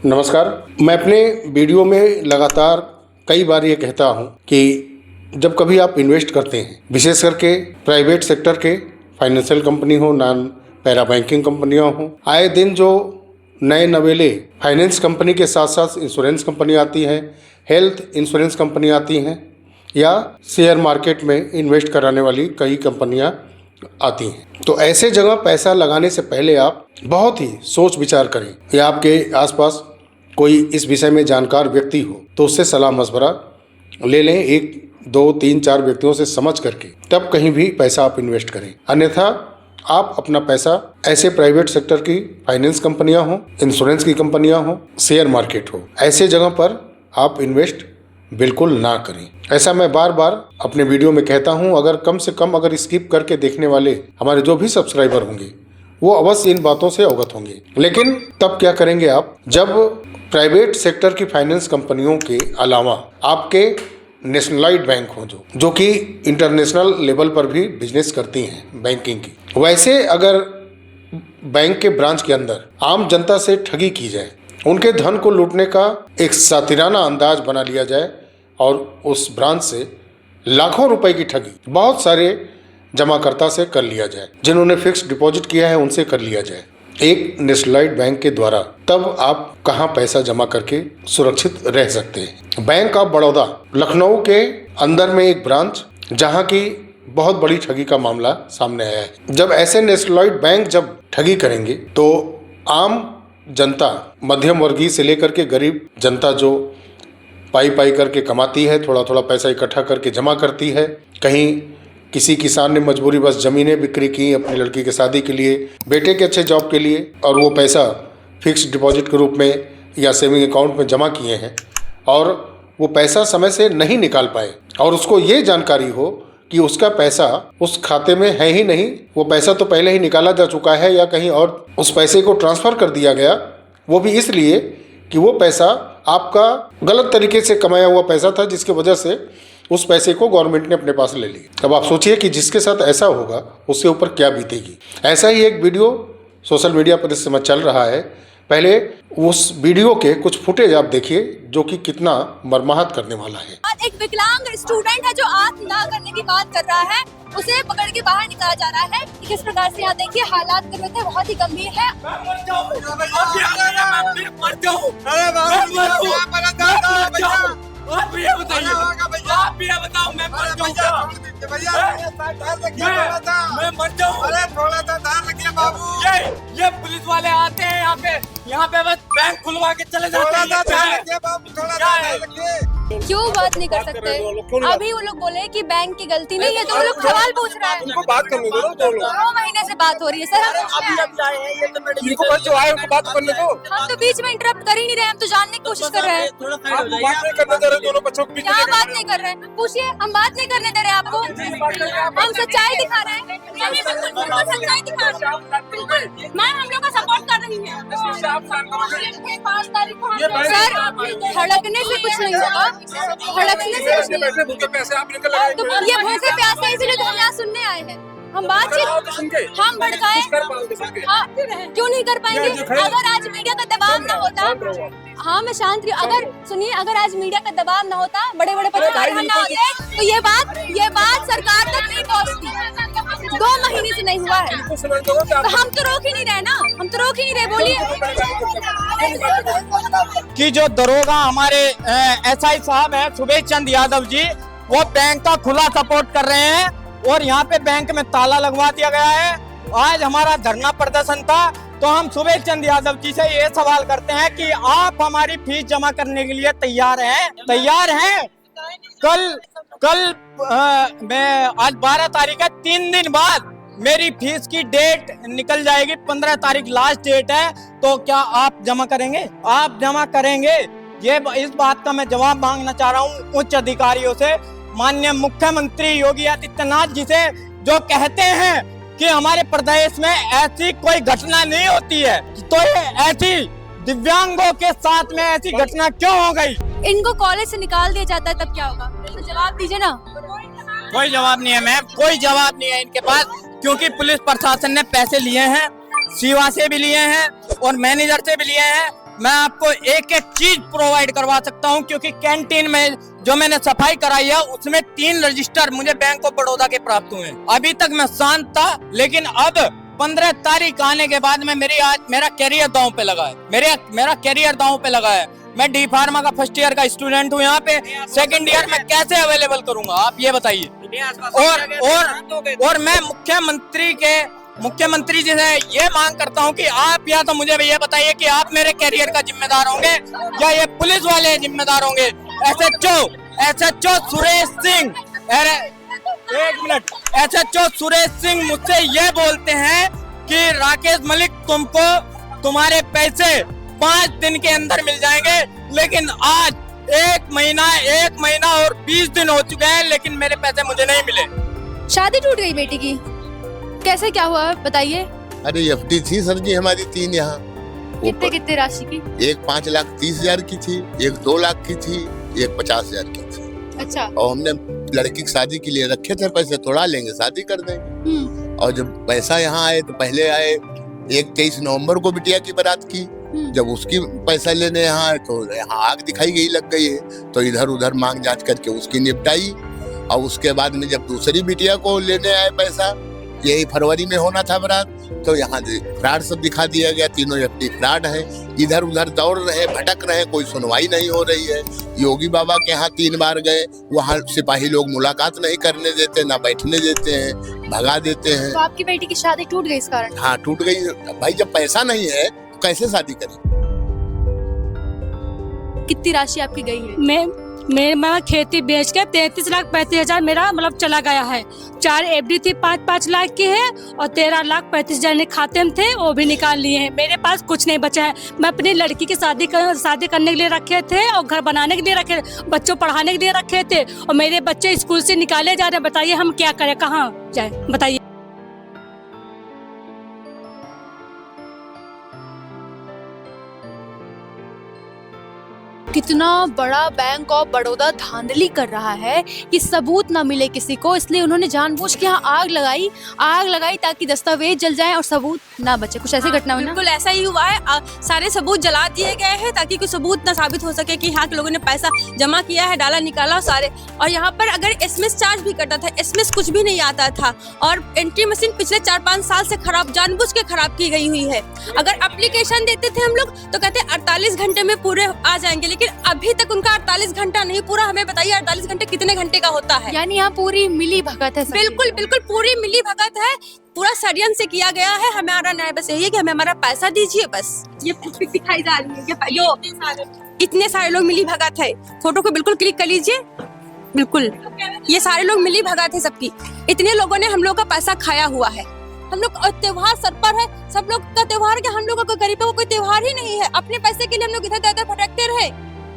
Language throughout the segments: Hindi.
नमस्कार। मैं अपने वीडियो में लगातार कई बार ये कहता हूँ कि जब कभी आप इन्वेस्ट करते हैं, विशेष करके प्राइवेट सेक्टर के फाइनेंशियल कंपनी हो, नॉन पैरा बैंकिंग कंपनियाँ हों, आए दिन जो नए नवेले फाइनेंस कंपनी के साथ साथ इंश्योरेंस कंपनी आती हैं, हेल्थ इंश्योरेंस कंपनी आती हैं या शेयर मार्केट में इन्वेस्ट कराने वाली कई कंपनियाँ आती हैं। तो ऐसे जगह पैसा लगाने से पहले आप बहुत ही सोच विचार करें या आपके आसपास कोई इस विषय में जानकार व्यक्ति हो तो उससे सलाह मशवरा ले लें। 1, 2, 3, 4 व्यक्तियों से समझ करके तब कहीं भी पैसा आप इन्वेस्ट करें। अन्यथा आप अपना पैसा ऐसे प्राइवेट सेक्टर की फाइनेंस कंपनियां हों, इंश्योरेंस की कंपनियां हों, शेयर मार्केट हो, ऐसे जगह पर आप इन्वेस्ट बिल्कुल ना करें। ऐसा मैं बार बार अपने वीडियो में कहता हूं। अगर कम से कम स्किप करके देखने वाले हमारे जो भी सब्सक्राइबर होंगे वो अवश्य इन बातों से अवगत होंगे। लेकिन तब क्या करेंगे आप, जब प्राइवेट सेक्टर की फाइनेंस कंपनियों के अलावा आपके नेशनलाइज्ड बैंक हो जो कि इंटरनेशनल लेवल पर भी बिजनेस करती हैं बैंकिंग की, वैसे अगर बैंक के ब्रांच के अंदर आम जनता से ठगी की जाए, उनके धन को लूटने का एक सातिराना अंदाज बना लिया जाए और उस ब्रांच से लाखों रुपए की ठगी बहुत सारे जमाकर्ता से कर लिया जाए, जिन्होंने फिक्स डिपॉजिट किया है उनसे कर लिया जाए एक नेशनलाइज्ड बैंक के द्वारा, तब आप कहां पैसा जमा करके सुरक्षित रह सकते हैं। बैंक ऑफ बड़ौदा लखनऊ के अंदर में एक ब्रांच जहां की बहुत बड़ी ठगी का मामला सामने आया है। जब ऐसे नेशनलाइज्ड बैंक जब ठगी करेंगे तो आम जनता, मध्यम वर्गीय से लेकर के गरीब जनता जो पाई करके कमाती है, थोड़ा थोड़ा पैसा इकट्ठा करके जमा करती है, कहीं किसी किसान ने मजबूरी बस ज़मीनें बिक्री की अपनी लड़की के शादी के लिए, बेटे के अच्छे जॉब के लिए, और वो पैसा फिक्स डिपॉजिट के रूप में या सेविंग अकाउंट में जमा किए हैं और वो पैसा समय से नहीं निकाल पाए और उसको ये जानकारी हो कि उसका पैसा उस खाते में है ही नहीं, वो पैसा तो पहले ही निकाला जा चुका है या कहीं और उस पैसे को ट्रांसफ़र कर दिया गया, वो भी इसलिए कि वो पैसा आपका गलत तरीके से कमाया हुआ पैसा था, जिसकी वजह से उस पैसे को गवर्नमेंट ने अपने पास ले लिया। अब आप सोचिए कि जिसके साथ ऐसा होगा उसके ऊपर क्या बीतेगी। ऐसा ही एक वीडियो सोशल मीडिया पर इस समय चल रहा है। पहले उस वीडियो के कुछ फुटेज आप देखिए जो कि कितना मर्माहत करने वाला है। एक विकलांग स्टूडेंट है जो आत्मदाह करने की बात कर रहा है, उसे पकड़ के बाहर निकाला जा रहा है। किस प्रकार से यहाँ देखिए हालात कर रहे थे, बहुत ही गंभीर है। आप ये बताइए, आप ये बताओ मैं मर जाऊँ, मैं मर जाऊँ। अरे थोड़ा सा ध्यान रखिए बाबू। ये पुलिस वाले आते हैं यहाँ पे बस बैंक खुलवा के चले जाते हैं। क्यों बात नहीं कर सकते? अभी वो लोग बोले कि बैंक की गलती नहीं है तो वो लोग सवाल पूछ रहे हैं। उनको बात करने दो। 2 महीने से बात हो रही है सर। हम तो बीच में इंटरप्ट कर ही नहीं रहे, हम तो जानने की कोशिश कर रहे हैं। क्या बात नहीं कर रहे हैं? पूछिए, हम बात नहीं करने दे रहे आपको। हम सच्चाई दिखा रहे हैं, सच्चाई दिखा रहे हैं। बिल्कुल मैम, हम लोग का सपोर्ट कर रही है। 5 तारीख को सर धड़कने से कुछ नहीं होगा, धड़कने से कुछ नहीं। तो ये भूखे प्यासे इसलिए तो हम यहाँ सुनने आए हैं। हम बातचीत हम भड़काए क्यों नहीं कर पाएंगे? अगर आज मीडिया का दबाव ना होता, हाँ मैं शांत रही। अगर सुनिए, अगर आज मीडिया का दबाव ना होता, बड़े बड़े पत्रकार ना होते, तो ये बात सरकार तक नहीं पहुँचती। 2 महीने से नहीं हुआ है तो हम तो रोक ही नहीं रहे ना, हम तो रोक ही नहीं रहे। बोलिए कि जो दरोगा हमारे एसआई साहब हैं सुबेश चंद यादव जी, वो बैंक का खुला सपोर्ट कर रहे हैं और यहाँ पे बैंक में ताला लगवा दिया गया है। आज हमारा धरना प्रदर्शन था तो हम सुबेश चंद यादव जी से ये सवाल करते हैं कि आप हमारी फीस जमा करने के लिए तैयार हैं? कल मैं आज 12 तारीख है, 3 दिन बाद मेरी फीस की डेट निकल जाएगी, 15 तारीख लास्ट डेट है। तो क्या आप जमा करेंगे? आप जमा करेंगे? ये इस बात का मैं जवाब मांगना चाह रहा हूँ उच्च अधिकारियों से, माननीय मुख्यमंत्री योगी आदित्यनाथ जी से, जो कहते हैं कि हमारे प्रदेश में ऐसी कोई घटना नहीं होती है। तो ये ऐसी दिव्यांगों के साथ में ऐसी घटना क्यों हो गई? इनको कॉलेज से निकाल दिया जाता है तब क्या होगा? तो जवाब दीजिए ना। कोई जवाब नहीं है मैम, कोई जवाब नहीं है इनके पास, क्योंकि पुलिस प्रशासन ने पैसे लिए हैं, सीवा से भी लिए हैं और मैनेजर से भी लिए हैं। मैं आपको एक एक चीज प्रोवाइड करवा सकता हूं, क्योंकि कैंटीन में जो मैंने सफाई कराई है उसमें 3 रजिस्टर मुझे बैंक ऑफ बड़ौदा के प्राप्त हुए। अभी तक मैं शांत था, लेकिन अब 15 तारीख आने के बाद में मेरा कैरियर दांव पे लगा है। मेरा कैरियर दांव पे लगा है। मैं डी फार्मा का फर्स्ट ईयर का स्टूडेंट हूँ, यहाँ पे सेकंड ईयर में कैसे अवेलेबल करूंगा आप ये बताइए। और मैं मुख्यमंत्री जी से ये मांग करता हूँ कि आप या तो मुझे ये बताइए कि आप मेरे कैरियर का जिम्मेदार होंगे या ये पुलिस वाले जिम्मेदार होंगे। एसएचओ सुरेश सिंह, एक मिनट, एसएचओ सुरेश सिंह मुझसे ये बोलते हैं कि राकेश मलिक तुमको तुम्हारे पैसे 5 दिन के अंदर मिल जाएंगे, लेकिन आज 1 महीना और 20 दिन हो चुके हैं, लेकिन मेरे पैसे मुझे नहीं मिले। शादी टूट गई बेटी की, कैसे क्या हुआ बताइए। अरे एफडी थी सर जी हमारी 3 यहाँ। कितने राशि की? एक 5,30,000 की थी, एक 2 लाख की थी, एक 50,000 की थी। अच्छा। और हमने लड़की की शादी के लिए रखे थे पैसे, थोड़ा लेंगे शादी कर देंगे। और जब पैसा यहाँ आए तो पहले आए एक 23 नवंबर को बिटिया की बारात की। जब उसकी पैसा लेने यहाँ आए तो यहाँ आग दिखाई गई लग गई है, तो इधर उधर मांग जांच करके उसकी निपटाई। और उसके बाद में जब दूसरी बिटिया को लेने आए पैसा, यही फरवरी में होना था बारात, तो यहाँ फ्रॉड सब दिखा दिया गया। तीनों एफडी फ्रॉड है, इधर उधर दौड़ रहे, भटक रहे, कोई सुनवाई नहीं हो रही है। योगी बाबा के यहाँ 3 बार गए, वहाँ सिपाही लोग मुलाकात नहीं करने देते, ना बैठने देते हैं, भगा देते हैं। तो आपकी बेटी की शादी टूट गई इस कारण? हाँ टूट गई भाई, जब पैसा नहीं है तो कैसे शादी करें। कितनी राशि आपकी गई है? मैं खेती बेच के 33,35,000 मेरा मतलब चला गया है। 4 एफडी थी 5-5 लाख की है, और 13,35,000 खाते में थे, वो भी निकाल लिए हैं। मेरे पास कुछ नहीं बचा है। मैं अपनी लड़की की शादी करने के लिए रखे थे, और घर बनाने के लिए रखे, बच्चों पढ़ाने के लिए रखे थे, और मेरे बच्चे स्कूल से निकाले जा रहे हैं। बताइए हम क्या करें, कहाँ जाए बताइए। कितना बड़ा बैंक ऑफ बड़ौदा धांधली कर रहा है कि सबूत ना मिले किसी को, इसलिए उन्होंने जानबूझ के यहाँ आग लगाई ताकि दस्तावेज जल जाएं और सबूत ना बचे। कुछ ऐसी घटना हुई ना? बिल्कुल ऐसा ही हुआ है। सारे सबूत जला दिए गए हैं ताकि कोई सबूत ना साबित हो सके कि यहाँ के लोगों ने पैसा जमा किया है, डाला निकाला सारे। और यहाँ पर अगर एसएमएस चार्ज भी कटा था, एसएमएस कुछ भी नहीं आता था, और एंट्री मशीन पिछले 4-5 साल से खराब, जानबूझ के खराब की गई हुई है। अगर एप्लीकेशन देते थे हम लोग तो कहते 48 घंटे में पूरे आ जाएंगे, लेकिन अभी तक उनका 48 घंटा नहीं पूरा। हमें बताइए 48 घंटे कितने घंटे का होता है? यानी यहाँ पूरी मिली भगत है। बिल्कुल पूरी मिली भगत है, पूरा षड्यंत्र से किया गया है। हमारा न्याय बस यही है कि हमें हमारा पैसा दीजिए बस। ये दिखाई जा रही है, इतने सारे लोग मिली भगत है। फोटो को बिल्कुल क्लिक कर लीजिए, बिल्कुल ये सारे लोग मिली भगत है सबकी। इतने लोगों ने हम लोग का पैसा खाया हुआ है। हम लोग त्योहार सर पर है, सब लोग का त्योहार के, हम लोग का गरीबों का कोई त्योहार ही नहीं है। अपने पैसे के लिए हम लोग इधर उधर भटकते रहे।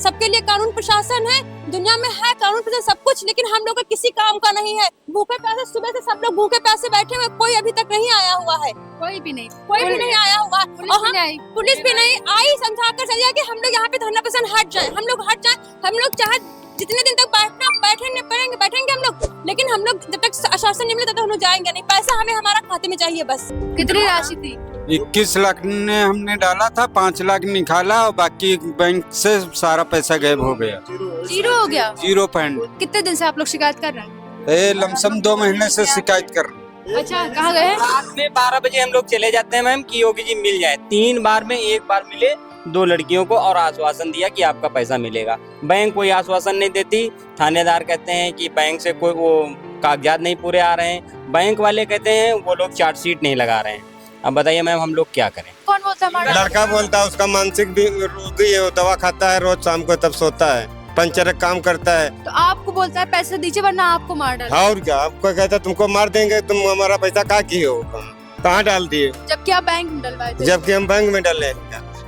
सबके लिए कानून प्रशासन है, दुनिया में है कानून प्रशासन सब कुछ, लेकिन हम लोग का किसी काम का नहीं है। भूखे प्यासे सुबह से सब लोग भूखे प्यासे बैठे हुए, कोई अभी तक नहीं आया हुआ है। कोई भी नहीं आया हुआ। और पुलिस भी नहीं आई समझा कर चलिए कि हम लोग यहाँ पे धरना प्रदर्शन हट जाए। हम लोग चाहे जितने दिन तक बैठेंगे हम लोग, लेकिन हम लोग जब तक आश्वासन नहीं मिले तब तक हम लोग जाएंगे नहीं। पैसा हमें हमारा खाते में चाहिए बस। कितनी राशि थी? 21 लाख ने हमने डाला था, 5 लाख निकाला, और बाकी बैंक से सारा पैसा गायब हो गया। जीरो हो गया? 0 पॉइंट। कितने दिन से आप लोग शिकायत कर रहे हैं? लमसम 2 महीने से शिकायत कर रहे हैं। अच्छा, कहाँ गए? रात में 12 बजे हम लोग चले जाते हैं मैम कि योगी जी मिल जाए। 3 बार में 1 बार मिले 2 लड़कियों को, और आश्वासन दिया कि आपका पैसा मिलेगा। बैंक कोई आश्वासन नहीं देती। थानेदार कहते हैं कि बैंक से कोई वो कागजात नहीं पूरे आ रहे हैं। बैंक वाले कहते हैं वो लोग चार्जशीट नहीं लगा रहे हैं। अब बताइए मैम हम लोग क्या करें? कौन बोलता है? लड़का बोलता है, उसका मानसिक भी रोगी है, वो दवा खाता है रोज शाम को, तब सोता है, पंचर काम करता है। तो आपको बोलता है पैसे दीजिए वरना आपको मार डाल। और क्या, आपको कहता है तुमको मार देंगे, तुम हमारा पैसा कहाँ किए हो, कहाँ डाल दिए? जबकि आप बैंक में डलवाए थे। जबकि हम बैंक में डाले।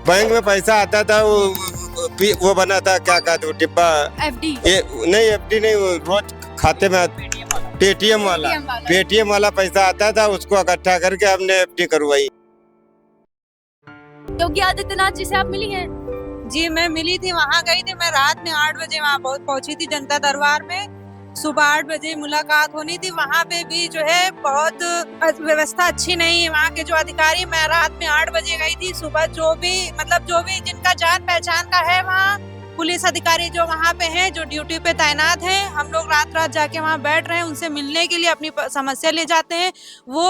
बैंक में पैसा आता था, वो बना था, क्या कहते, डिब्बा एफडी नहीं, एफडी नहीं, वो रोज खाते में पेटीएम वाला पैसा आता था, उसको इकट्ठा करके हमने एफडी करवाई। योगी आदित्यनाथ जी से आप मिली हैं? जी मैं मिली थी, वहाँ गई थी। मैं रात में 8 बजे वहाँ पहुँची थी जनता दरबार में। सुबह 8 बजे मुलाकात होनी थी। वहाँ पे भी जो है बहुत व्यवस्था अच्छी नहीं है। वहाँ के जो अधिकारी, मैं रात में 8 बजे गई थी, सुबह जो भी जिनका जान पहचान का है, वहाँ पुलिस अधिकारी जो वहाँ पे हैं, जो ड्यूटी पे तैनात हैं, हम लोग रात जाके वहाँ बैठ रहे हैं, उनसे मिलने के लिए अपनी समस्या ले जाते हैं। वो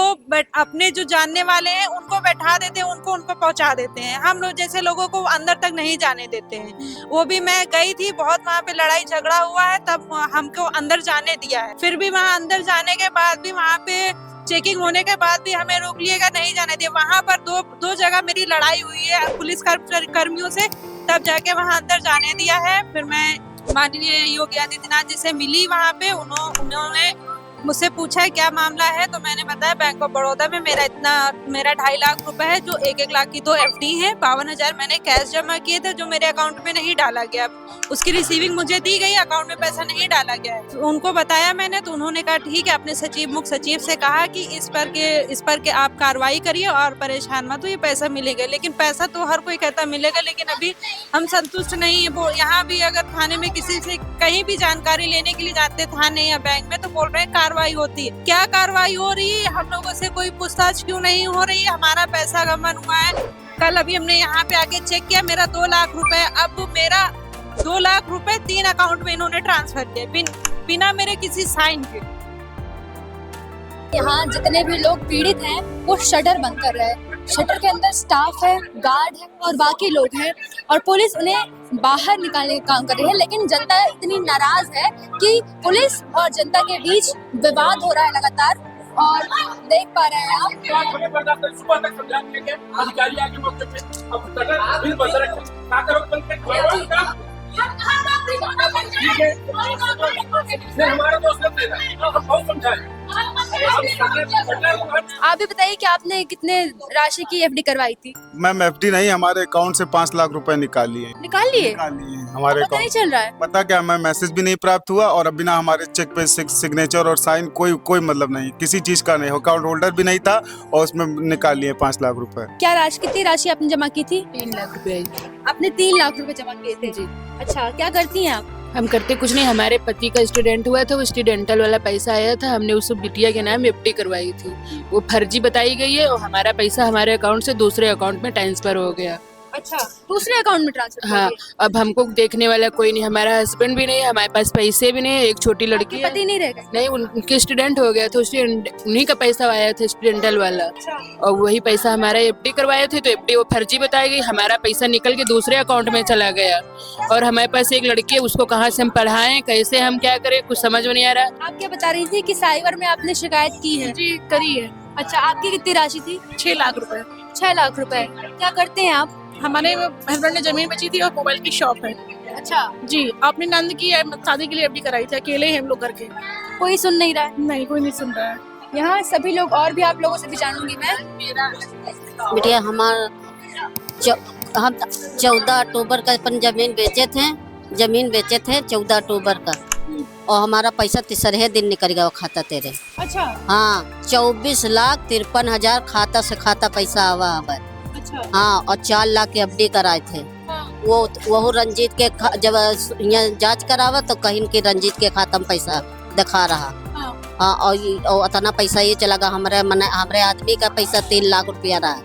अपने जो जानने वाले हैं उनको बैठा देते हैं, उनको पहुँचा देते हैं। हम लोग जैसे लोगों को अंदर तक नहीं जाने देते हैं। वो भी मैं गई थी, बहुत वहाँ पे लड़ाई झगड़ा हुआ है, तब हमको अंदर जाने दिया है। फिर भी वहाँ अंदर जाने के बाद भी, वहाँ पे चेकिंग होने के बाद भी हमें रोक लिएगा, नहीं जाने दिया। वहाँ पर दो जगह मेरी लड़ाई हुई है पुलिस कर्मियों से, तब जाके वहाँ अंदर जाने दिया है। फिर मैं माननीय योगी आदित्यनाथ जी से मिली वहाँ पे, उन्होंने मुझसे पूछा है क्या मामला है, तो मैंने बताया बैंक ऑफ बड़ौदा में मेरा 2.5 लाख रुपए है, जो 1 लाख की 2 FD है, 52,000 मैंने कैश जमा किए थे, जो मेरे अकाउंट में नहीं डाला गया। उसकी रिसीविंग मुझे दी गई, अकाउंट में पैसा नहीं डाला गया है। तो उनको बताया मैंने, तो उन्होंने कहा ठीक है। अपने मुख्य सचिव से कहा कि इस पर के आप कार्रवाई करिए और परेशान मत, तो ये पैसा मिलेगा। लेकिन पैसा तो हर कोई कहता मिलेगा, लेकिन अभी हम संतुष्ट नहीं है। वो यहाँ भी अगर थाने में किसी से कहीं भी जानकारी लेने के लिए जाते थाने या बैंक में, तो बोल रहे हैं कार्रवाई होती है। क्या कार्रवाई हो रही है? हम लोगों से कोई पूछताछ क्यों नहीं हो रही है? हमारा पैसा गबन हुआ है। कल अभी हमने यहाँ पे आके चेक किया, मेरा 2 लाख रुपए, अब मेरा 2 लाख रुपए 3 अकाउंट में इन्होंने ट्रांसफर किए बिना मेरे किसी साइन के। यहाँ जितने भी लोग पीड़ित हैं वो शटर बंद कर रहे हैं। शटर के अंदर स्टाफ है, गार्ड है और बाकी लोग हैं, और पुलिस उन्हें बाहर निकालने का काम कर रही है। लेकिन जनता इतनी नाराज है कि पुलिस और जनता के बीच विवाद हो रहा है लगातार, और देख पा रहे हैं आप भी बताइए कि आपने कितने राशि की FD करवाई थी? मैम FD नहीं, हमारे अकाउंट से 5 लाख रुपए निकाल लिए हमारे पता नहीं चल रहा है। पता क्या, मैं मैसेज भी नहीं प्राप्त हुआ, और बिना हमारे चेक पे सिग्नेचर और साइन कोई मतलब नहीं, किसी चीज का नहीं। अकाउंट होल्डर भी नहीं था, और उसमें निकाल लिए 5 लाख रुपए। क्या कितनी राशि आपने जमा की थी? 3 लाख रुपए। आपने 3 लाख रुपए जमा किए थे? जी। अच्छा, क्या करती हैं आप? हम करते कुछ नहीं, हमारे पति का स्टूडेंट हुआ था, वो स्टूडेंटल वाला पैसा आया था, हमने उसको बिटिया के नाम FD करवाई थी। वो फर्जी बताई गई है, और हमारा पैसा हमारे अकाउंट से दूसरे अकाउंट में ट्रांसफर हो गया। अच्छा, दूसरे अकाउंट में ट्रांसफर? हाँ, अब हमको देखने वाला कोई नहीं, हमारा हस्बैंड भी नहीं, हमारे पास पैसे भी नहीं, एक छोटी लड़की पति नहीं रह गए? नहीं, उनके स्टूडेंट हो गया था, उन्हीं का पैसा आया था स्टूडेंटल वाला। और वही पैसा हमारा FD करवाए थे, तो FD वो फर्जी बताई गई, हमारा पैसा निकल के दूसरे अकाउंट में चला गया। और हमारे पास एक लड़की है, उसको कहाँ से हम पढ़ाएं, कैसे हम क्या करें, कुछ समझ में नहीं आ रहा। आप क्या बता रही थी कि साइबर में आपने शिकायत की है? जी, करी है। अच्छा, आपकी कितनी राशि थी? 6 लाख रुपए। 6 लाख रुपए। क्या करते हैं आप? हमारे हस्बैंड ने जमीन बेची थी और मोबाइल की शॉप है। अच्छा जी, आपने नंद की शादी के लिए FD कराई थी, अकेले ही हम लोग करके। कोई सुन नहीं रहा है? नहीं, कोई नहीं सुन रहा है। यहाँ सभी लोग, और भी आप लोगों से भी जानूंगी मैं। बेटिया हम 14 अक्टूबर का अपन जमीन बेचे थे 14 अक्टूबर का, और हमारा पैसा तीसरे दिन निकल गया वो खाता तेरे। अच्छा। हाँ, 24,53,000 खाता से खाता पैसा आवा हमारे। अच्छा। हाँ, और 4 लाख के FD कराए थे। हाँ। वो रंजीत के जब यहाँ जांच करावा तो कहीं के रंजीत के खाता में पैसा दिखा रहा। हाँ, और इतना पैसा ये चला गया, हमारे आदमी का पैसा 3 लाख रुपया रहा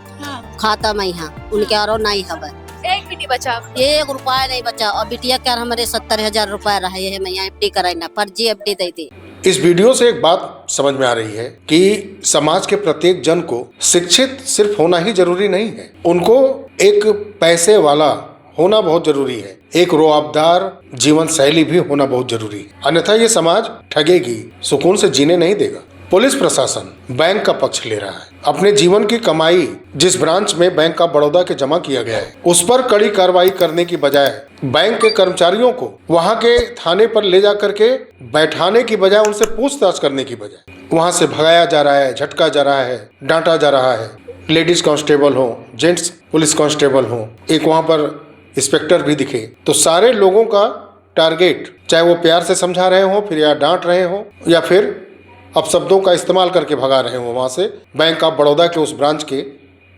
खाता में, यहाँ उनके और नहीं हवा, एक भी नहीं बचा, 1 रुपया नहीं बचा। और बिटिया क्या हमारे 70,000 रुपया रहा है, मैं यहाँ FD कराई ना, फर्जी FD दे दी। इस वीडियो से एक बात समझ में आ रही है कि समाज के प्रत्येक जन को शिक्षित सिर्फ होना ही जरूरी नहीं है, उनको एक पैसे वाला होना बहुत जरूरी है, एक रोआबदार जीवन शैली भी होना बहुत जरूरी है, अन्यथा ये समाज ठगेगी, सुकून से जीने नहीं देगा। पुलिस प्रशासन बैंक का पक्ष ले रहा है, अपने जीवन की कमाई जिस ब्रांच में बैंक ऑफ बड़ौदा के जमा किया गया है उस पर कड़ी कार्रवाई करने की बजाय बैंक के कर्मचारियों को वहां के थाने पर ले जा करके बैठाने की बजाय, उनसे पूछताछ करने की बजाय वहां से भगाया जा रहा है, झटका जा रहा है, डांटा जा रहा है। लेडीज कांस्टेबल हो, जेंट्स पुलिस कांस्टेबल हो, एक वहां पर इंस्पेक्टर भी दिखे, तो सारे लोगों का टारगेट, चाहे वो प्यार से समझा रहे हो, फिर या डांट रहे हो, या फिर अपशब्दों का इस्तेमाल करके भगा रहे हो वहाँ से बैंक ऑफ बड़ौदा के उस ब्रांच के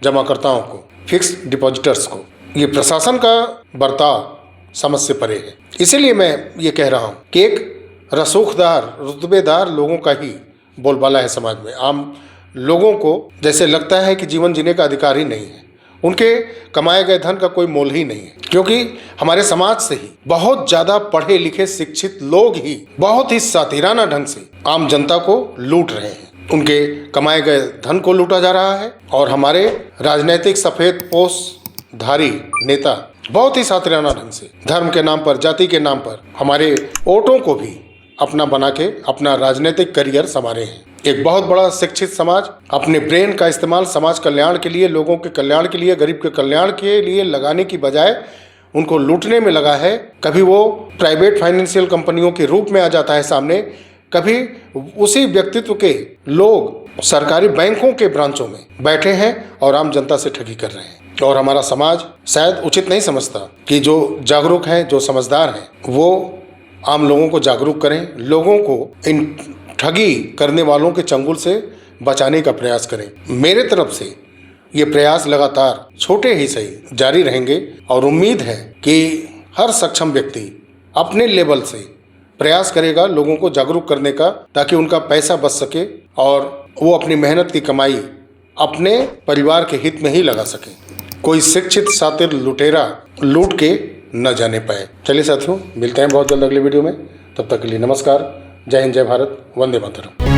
जमाकर्ताओं को, फिक्स डिपॉजिटर्स को। ये प्रशासन का बर्ताव समझ से परे है। इसीलिए मैं ये कह रहा हूँ कि एक रसूखदार रुतबेदार लोगों का ही बोलबाला है समाज में। आम लोगों को जैसे लगता है कि जीवन जीने का अधिकार ही नहीं है, उनके कमाए गए धन का कोई मोल ही नहीं है, क्योंकि हमारे समाज से ही बहुत ज़्यादा पढ़े लिखे शिक्षित लोग ही बहुत ही सातिराना ढंग से आम जनता को लूट रहे हैं। उनके कमाए गए धन को लूटा जा रहा है और हमारे राजनीतिक सफेद पोषधारी नेता बहुत ही सातिराना ढंग से धर्म के नाम पर, जाति के नाम पर हमारे वोटों को भी अपना बना के अपना राजनीतिक करियर संवारे हैं। एक बहुत बड़ा शिक्षित समाज अपने ब्रेन का इस्तेमाल समाज कल्याण के लिए, लोगों के कल्याण के लिए, गरीब के कल्याण के लिए लगाने की बजाय उनको लूटने में लगा है। कभी वो प्राइवेट फाइनेंशियल कंपनियों के रूप में आ जाता है सामने, कभी उसी व्यक्तित्व के लोग सरकारी बैंकों के ब्रांचों में बैठे हैं और आम जनता से ठगी कर रहे हैं। और हमारा समाज शायद उचित नहीं समझता कि जो जागरूक हैं, जो समझदार हैं, वो आम लोगों को जागरूक करें, लोगों को इन ठगी करने वालों के चंगुल से बचाने का प्रयास करें। मेरे तरफ से ये प्रयास लगातार छोटे ही सही जारी रहेंगे और उम्मीद है कि हर सक्षम व्यक्ति अपने लेवल से प्रयास करेगा लोगों को जागरूक करने का, ताकि उनका पैसा बच सके और वो अपनी मेहनत की कमाई अपने परिवार के हित में ही लगा सके। कोई शिक्षित सातिर लुटेरा लूट के न जाने पाए। चलिए साथियों, मिलते हैं बहुत जल्द अगले वीडियो में। तब तक के लिए नमस्कार, जय हिंद, जय भारत, वंदे मातरम।